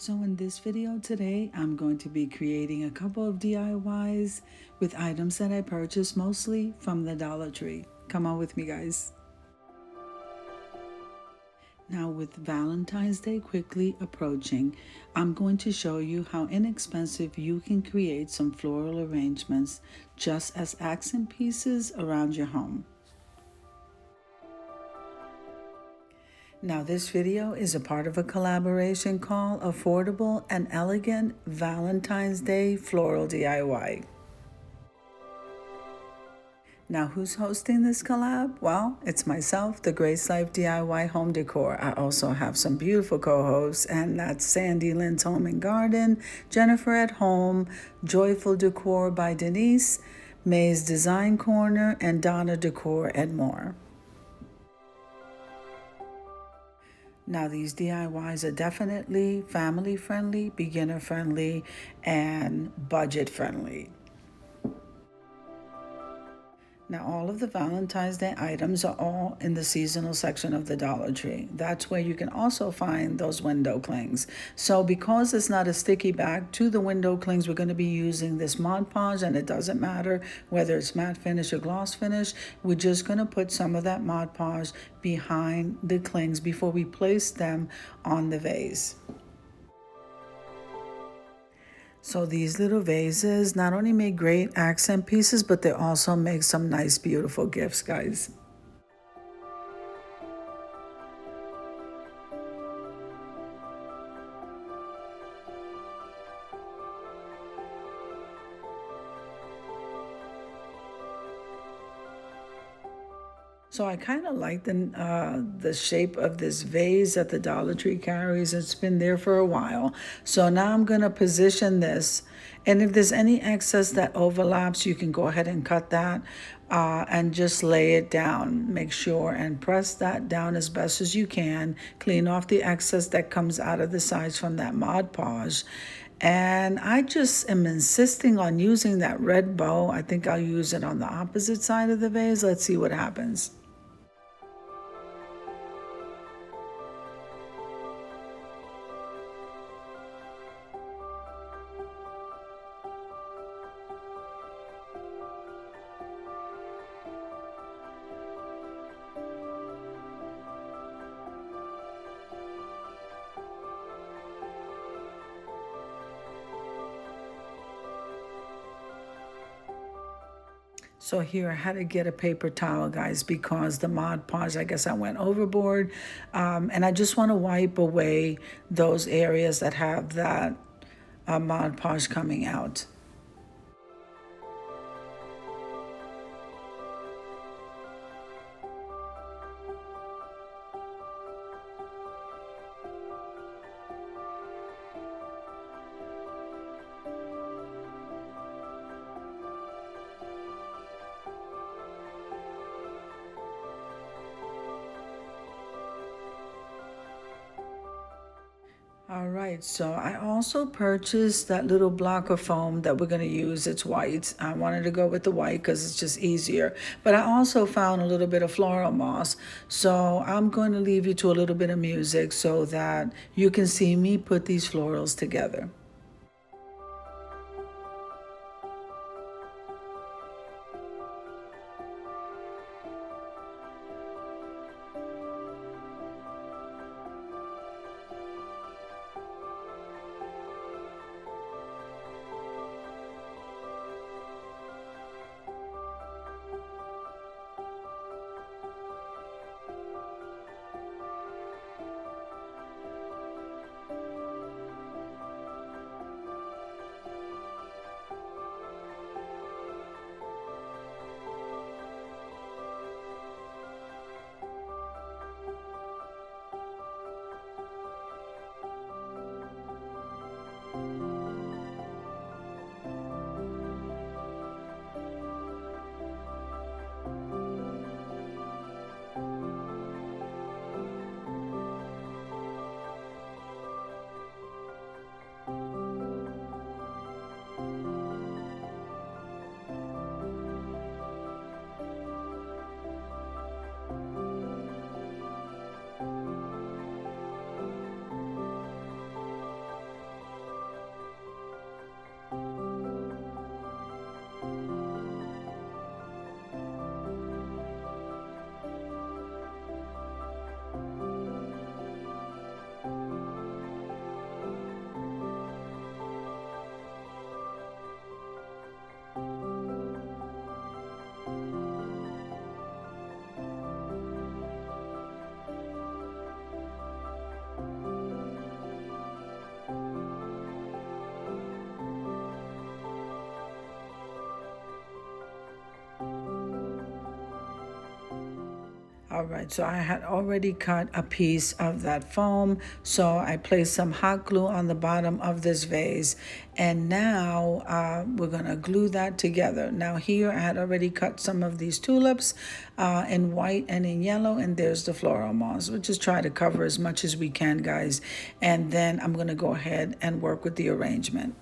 So in this video today, I'm going to be creating a couple of DIYs with items that I purchased mostly from the Dollar Tree. Come on with me, guys. Now with Valentine's Day quickly approaching, I'm going to show you how inexpensive you can create some floral arrangements just as accent pieces around your home. Now this video is a part of a collaboration called Affordable and Elegant Valentine's Day Floral DIY. Now who's hosting this collab? Well, it's myself, the Grace Life DIY Home Decor. I also have some beautiful co-hosts, and that's Sandy Lynn's Home and Garden, Jennifer at Home, Joyful Decor by Denise, May's Design Corner, and Donna Decor and more. Now these DIYs are definitely family friendly, beginner friendly, and budget friendly. Now all of the Valentine's Day items are all in the seasonal section of the Dollar Tree. That's where you can also find those window clings. So because it's not a sticky back to the window clings, we're going to be using this Mod Podge, and it doesn't matter whether it's matte finish or gloss finish. We're just going to put some of that Mod Podge behind the clings before we place them on the vase. So these little vases not only make great accent pieces, but they also make some nice, beautiful gifts, guys. So I kind of like the shape of this vase that the Dollar Tree carries. It's been there for a while. So now I'm going to position this. And if there's any excess that overlaps, you can go ahead and cut that and just lay it down. Make sure and press that down as best as you can. Clean off the excess that comes out of the sides from that Mod Podge. And I just am insisting on using that red bow. I think I'll use it on the opposite side of the vase. Let's see what happens. So here I had to get a paper towel, guys, because the Mod Podge, I guess I went overboard. And I just want to wipe away those areas that have that Mod Podge coming out. All right, so I also purchased that little block of foam that we're going to use. It's white. I wanted to go with the white because it's just easier. But I also found a little bit of floral moss. So I'm going to leave you to a little bit of music so that you can see me put these florals together. All right, so I had already cut a piece of that foam, so I placed some hot glue on the bottom of this vase, and now we're gonna glue that together. Now here I had already cut some of these tulips in white and in yellow, and there's the floral moss. We'll just try to cover as much as we can, guys, and then I'm gonna go ahead and work with the arrangement.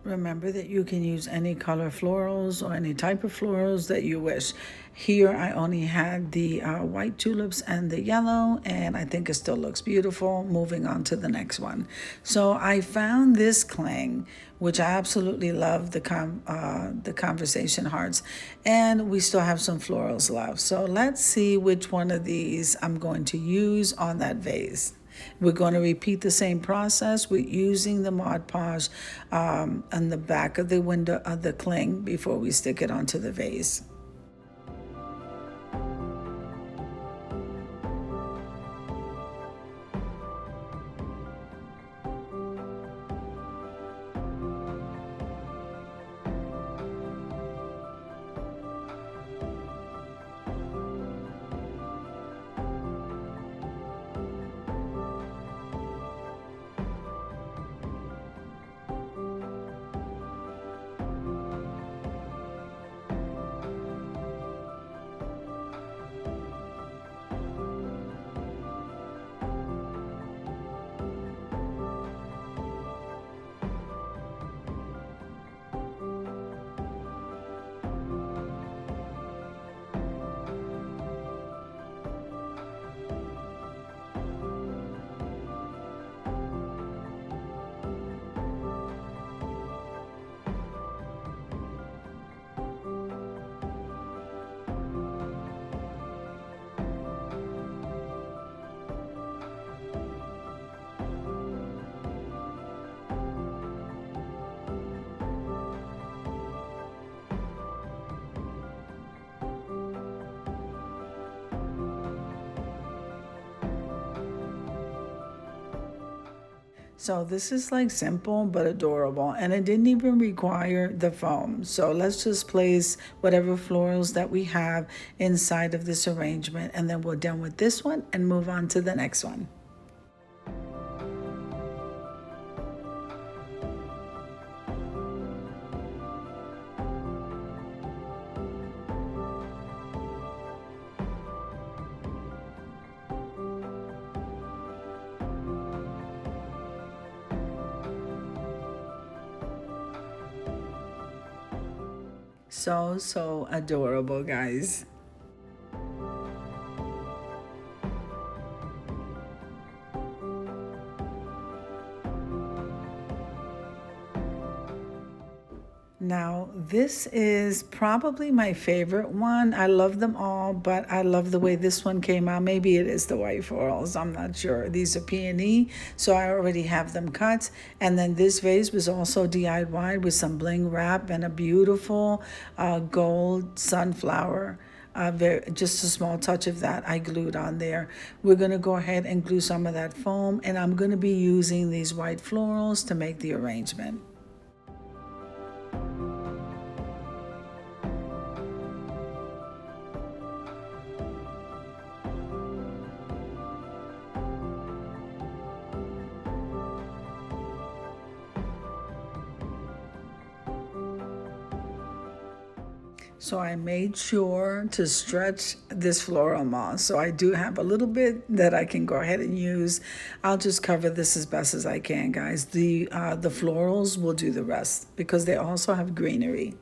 Remember that you can use any color florals or any type of florals that you wish. Here I only had the white tulips and the yellow, and I think it still looks beautiful. Moving on to the next one. So I found this cling, which I absolutely love, the conversation hearts, and we still have some florals left. So let's see which one of these I'm going to use on that vase. We're going to repeat the same process with using the Mod Podge on the back of the window of the cling before we stick it onto the vase. So this is like simple but adorable, and it didn't even require the foam. So let's just place whatever florals that we have inside of this arrangement, and then we're done with this one and move on to the next one. So adorable, guys. Now, this is probably my favorite one. I love them all, but I love the way this one came out. Maybe it is the white florals, I'm not sure. These are peony, so I already have them cut. And then this vase was also DIY with some bling wrap and a beautiful gold sunflower. Just a small touch of that I glued on there. We're going to go ahead and glue some of that foam, and I'm going to be using these white florals to make the arrangement. So I made sure to stretch this floral moss. So I do have a little bit that I can go ahead and use. I'll just cover this as best as I can, guys. The florals will do the rest because they also have greenery.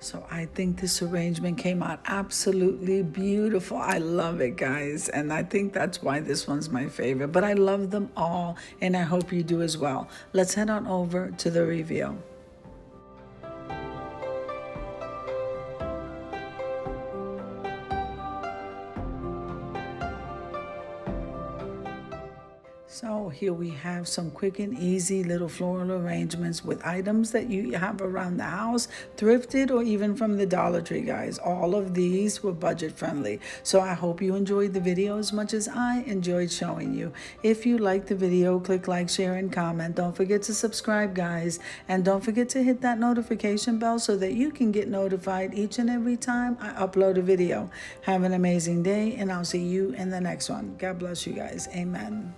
So I think this arrangement came out absolutely beautiful. I love it, guys. And I think that's why this one's my favorite. But I love them all, and I hope you do as well. Let's head on over to the review. So here we have some quick and easy little floral arrangements with items that you have around the house, thrifted or even from the Dollar Tree, guys. All of these were budget friendly. So I hope you enjoyed the video as much as I enjoyed showing you. If you liked the video, click like, share, and comment. Don't forget to subscribe, guys. And don't forget to hit that notification bell so that you can get notified each and every time I upload a video. Have an amazing day, and I'll see you in the next one. God bless you guys. Amen.